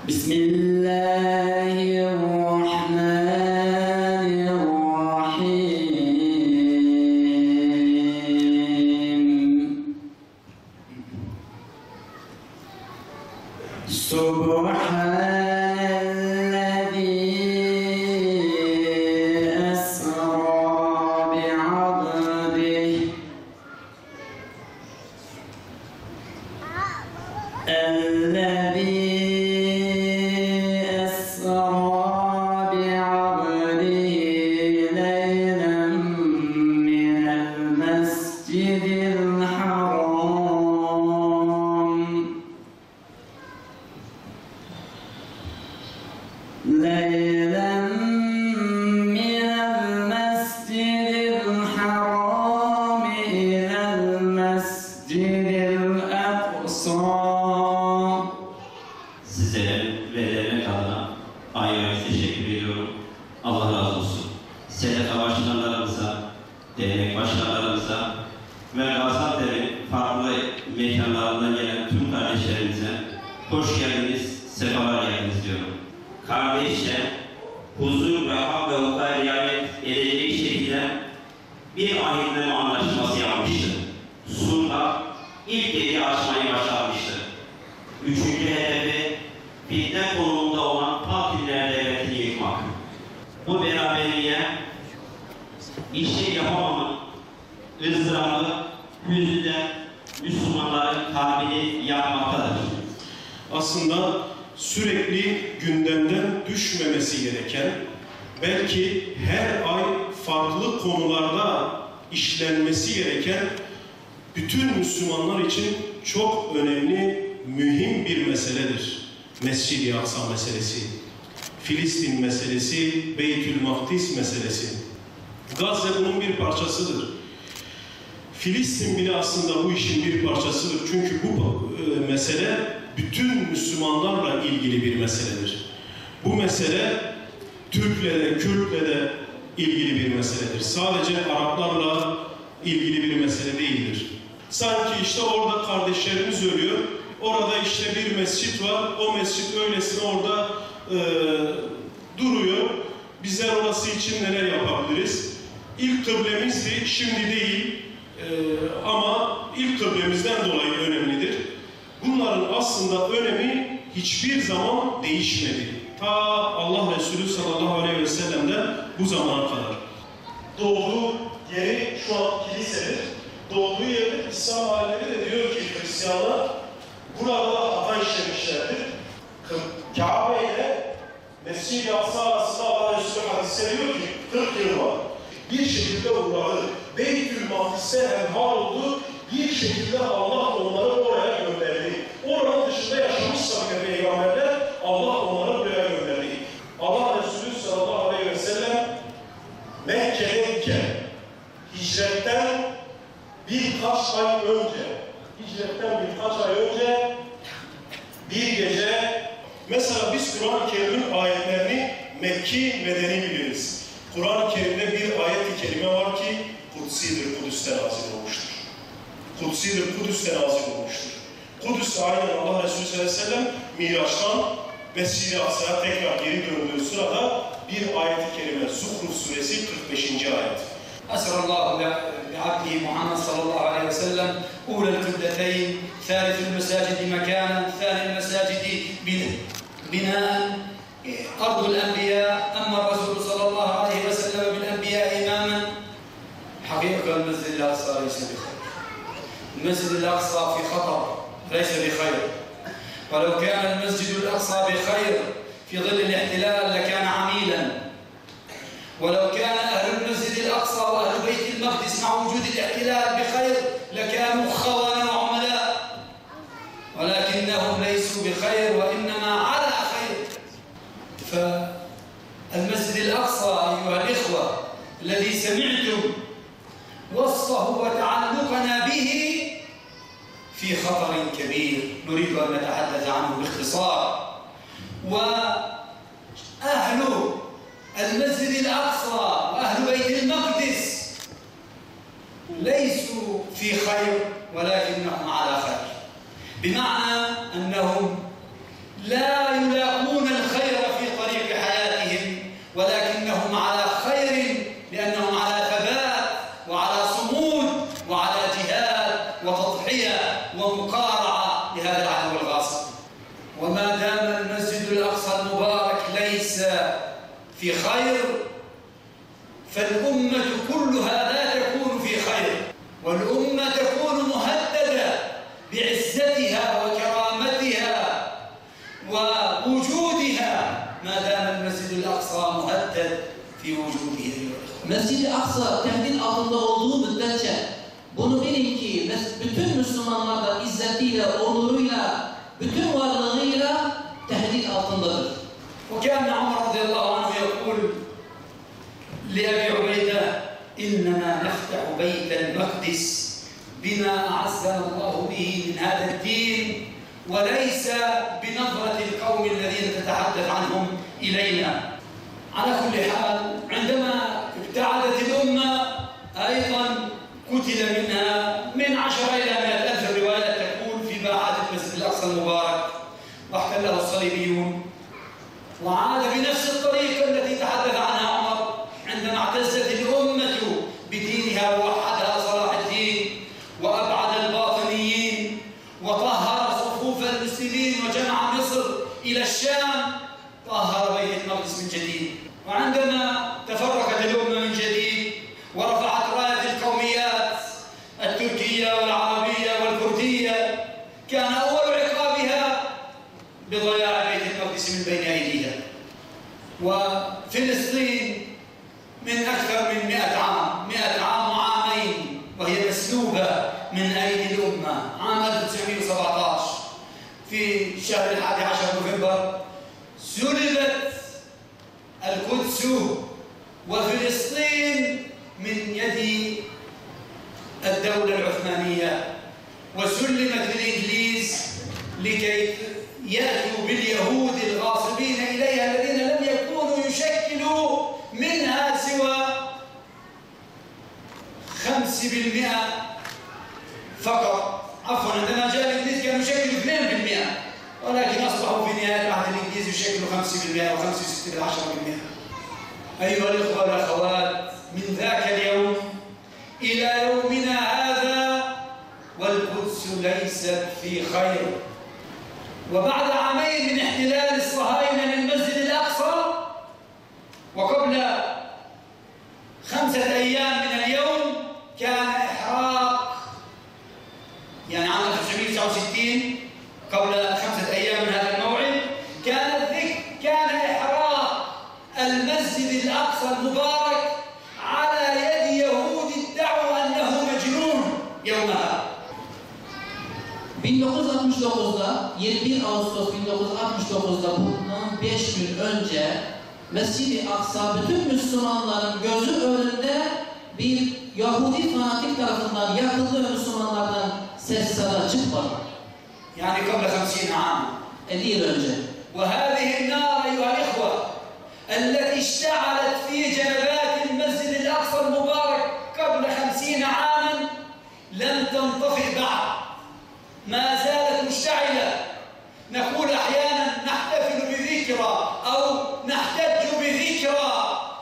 بسم الله الرحمن الرحيم سبحان الذي أسرى بعبده ليلا من المسجد الحرام إلى المسجد الأقصى. Sizlere ve devlet adına ayrı teşekkür ediyorum. Allah razı olsun. STK başkanlarımıza, dernek başkanlarımıza ve Gaziantep'in farklı mekanlarından gelen tüm kardeşlerimize hoş geldiniz, sefalar geldiniz diyorum. Kardeşçe, huzur ve hak ve hukuka riayet edeceği şekilde bir ahitleme anlaşması yapmıştı. Sulh ilk dediği açmayı başarmıştı. Üçüncü hedefi fitne konumunda olan Partililer devletini yıkmak. Bu beraberliğe bir şey yapamamak, ızdırabı, hüznü Müslümanların kalbini yakmaktadır. Aslında sürekli gündemden düşmemesi gereken, belki her ay farklı konularda işlenmesi gereken, bütün Müslümanlar için çok önemli, mühim bir meseledir. Mescid-i Aksa meselesi, Filistin meselesi, Beytül Makdis meselesi. Gazze bunun bir parçasıdır. Filistin bile aslında bu işin bir parçasıdır. Çünkü bu mesele bütün Müslümanlarla ilgili bir meseledir. Bu mesele Türk'le de, Kürt'le de ilgili bir meseledir. Sadece Araplarla ilgili bir mesele değildir. Sanki işte orada kardeşlerimiz ölüyor, orada işte bir mescit var, o mescit öylesine orada duruyor. Bizler orası için neler yapabiliriz? İlk kıblemizdi, şimdi değil ama ilk kıblemizden dolayı önemlidir. Bunların aslında önemi hiçbir zaman değişmedi. Ta Allah Resulü sallallahu aleyhi ve sellem'den bu zamana kadar. Doğduğu yeri şu an kilisedir. Doğduğu yerde İslam alimleri de diyor ki Hristiyanlar burada da hata işlemişlerdir. Kabe ile Mescid-i Aksa arasında Allah Resulü hadiste diyor ki 40 yıl var. Bir şekilde uğradı. Beytül Makdis'te hemhal oldu. Bir şekilde Allah onları oraya gönderdi. Oranın dışında yaşamışsa peygamberler Allah onları buraya gönderdi. Allah Resulü sallallahu aleyhi ve sellem Mekke'deyken hicretten birkaç ay önce bir gece Mesela biz Kur'an-ı Kerim'in ayetlerini Mekki Medeni biliriz. Kur'an-ı Kerim'de bir ayet-i kerime var ki Kutsidir, Kudüs'ten nazil olmuştur. Kutsidir, Kudüs'ten nazil olmuştur. Kudüs aynen Allah Resulü sallallahu aleyhi ve sellem Miraç'tan Mescid-i Aksa'ya tekrar geri döndüğü sırada bir ayet-i kerime Zuhruf suresi 45. ayet. أسر الله بعبده محمد صلى الله عليه وسلم أولى القبلتين ثالث المساجد مكانا ثاني المساجد بناء أرض الأنبياء أما الرسول صلى الله عليه وسلم بالأنبياء إماما حقيقة المسجد الأقصى ليس بخير المسجد الأقصى في خطر ليس بخير ولو كان المسجد الأقصى بخير في ظل الاحتلال لكان عميلا ولو كان أهل المسجد الأقصى وأهل بيت المقدس مع وجود الاحتلال بخير لكانوا خونة وعملاء ولكنهم ليسوا بخير وإنما على خير. فالمسجد الأقصى أيها الإخوة الذي سمعتم وصفه وتعلقنا به في خطر كبير نريد أن نتحدث عنه باختصار. وأهل المسجد الأقصى وأهل بيت المقدس ليسوا في خير ولكنهم على خير، بمعنى أنهم لا يلاقون ما دام المسجد الأقصى المبارك ليس في خير فالأمة كلها لا تكون في خير، والأمة تكون مهددة بعزتها وكرامتها ووجودها ما دام المسجد الأقصى مهدد في وجوده. Mescid-i Aksa tehdit altında olduğu müddetçe bunu bilin ki bütün Müslümanlar da izzetiyle, onuruyla, bütün varlığıyla tehdit altındadır. وكان عمر رضي الله عنه يقول لأبي عبيدة إننا نفتح بيت المقدس بما أعزنا الله به من هذا الدين وليس بنظرة القوم الذين تتحدث عنهم إلينا. على كل حال عندما ابتعدت الأمة أيضا قتل منها من 10 إلى 100 ألف الروايات تقول في باحات المسجد الأقصى المبارك واحتله الصليبيون، وعاد بنفس الطريقة التي تحدث عنها عمر عندما اعتزت الأمة بدينها ووحدها صلاح الدين وأبعد الباطنيين وطهر صفوف المسلمين وجمع مصر إلى الشام، طهر بيت المقدس من جديد. وعندما تفرقت الأمة من جديد ورفعت راية القوميات التركية والعربية والكردية كان أول عقابها بضياع بيت المقدس من بين أيديها. وفلسطين من أكثر من 100 عام وعامين وهي مسلوبة من أيدي الأمة. عام 1917 في شهر 11 نوفمبر سلبت القدس وفلسطين من يد الدولة العثمانية وسلمت للإنجليز لكي يأتوا باليهود الغاصبين إليها الذين لم يكونوا يشكلوا منها سوى 5% فقط. عفوا، عندما جاء الإنجليز كانوا يشكلوا 2%، ولكن أصبحوا في نهاية عهد الإنجليز يشكلوا 5% و 65 إلى 10%. أيها الإخوة والأخوات، من ذاك اليوم إلى يومنا هذا والقدس ليست في خير. وبعد عامين من احتلال الصهاينة للمسجد الأقصى وقبل 5 أيام من اليوم كان إحراق، يعني عام 1969 قبل 5 أيام من هذا الموعد كان إحراق المسجد الأقصى المبارك على يد يهود ادعوا أنه مجنون يومها. 1969'da 21 Ağustos 1969'da bundan 5 gün önce Mescid-i Aksa bütün Müslümanların gözü önünde bir Yahudi fanatik tarafından yakıldı ve Müslümanlardan ses sada çıkmadı. يعني قبل 50 عام 50 yıl önce. وهذه النار أيها الإخوة التي اشتعلت في جنبات المسجد الأقصى المبارك قبل 50 عاما لم تنطفئ بعد، ما زالت مشتعلة. نقول أحيانا نحتفل بذكرى أو نحتج بذكرى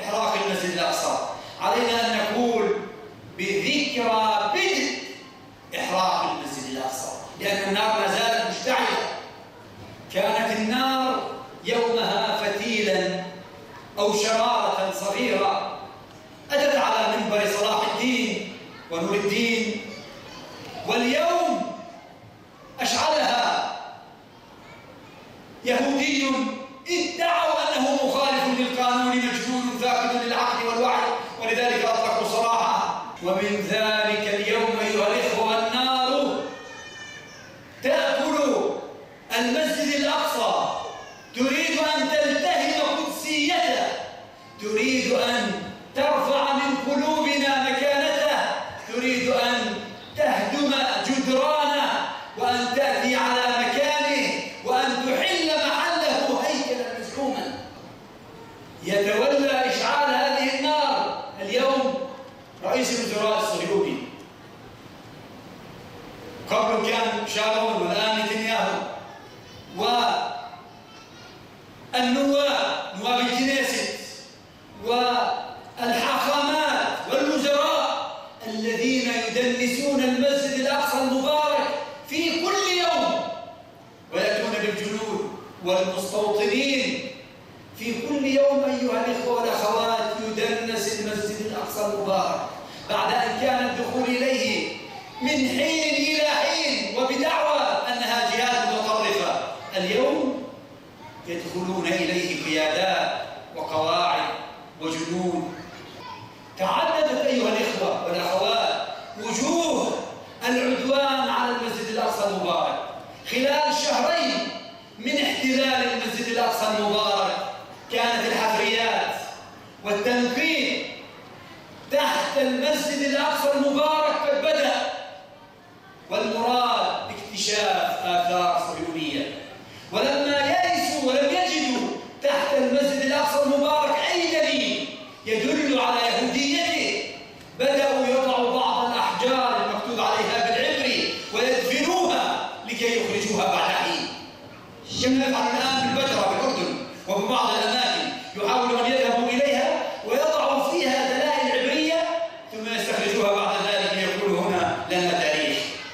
إحراق المسجد الأقصى، علينا أن نقول بذكرى بدء إحراق المسجد الأقصى، لأن النار ما زالت مشتعلة. كانت النار يومها فتيلا أو شرارة صغيرة أتت على منبر صلاح الدين ونور الدين، واليوم أشعلها يهودي ادعوا أنه مخالف للقانون مجنون فاقد للعقل والوعي، ولذلك أطلقوا سراحه. ومن ذلك اليوم أيها الإخوة النار تأكل المسجد الأقصى، تريد أن تلتهم قدسيته، تريد أن ترفع من قلوبنا مكانته، تريد أن تهدم جدرانه وأن تأتي على مكانه وأن تحل محله هيكلا مزعوما. يتولى إشعال هذه النار اليوم رئيس الوزراء الصهيوني، قبل كان شارون والآن نتنياهو، والنواب نواب الكنيست والحاخامات والوزراء الذين يدنسون المسجد الأقصى المبارك في كل يوم ويأتون بالجنود والمستوطنين في كل يوم أيها الإخوة والأخوات يدنس المسجد الأقصى المبارك بعد أن كان الدخول إليه من حين إلى حين وبدعوى أنها جهاد متطرفة. اليوم يدخلون إليه قيادات وقواعد وجنود. تعددت أيها الإخوة والأخوات وجوه العدوان على المسجد الأقصى المبارك خلال شهرين من احتلال المسجد الأقصى المبارك. كانت الحفريات والتنقيب تحت المسجد الأقصى المبارك قد بدأ، والمراد باكتشاف آثار صهيونية. ولما يئسوا ولم يجدوا تحت المسجد الأقصى المبارك أي دليل يدل على يهوديته بدأوا يضعوا بعض الأحجار المكتوب عليها بالعبري ويدفنوها لكي يخرجوها بعد حين، كما يفعل الآن بالبتراء بالأردن وفي بعض الأماكن. يحاولون أن يذهبوا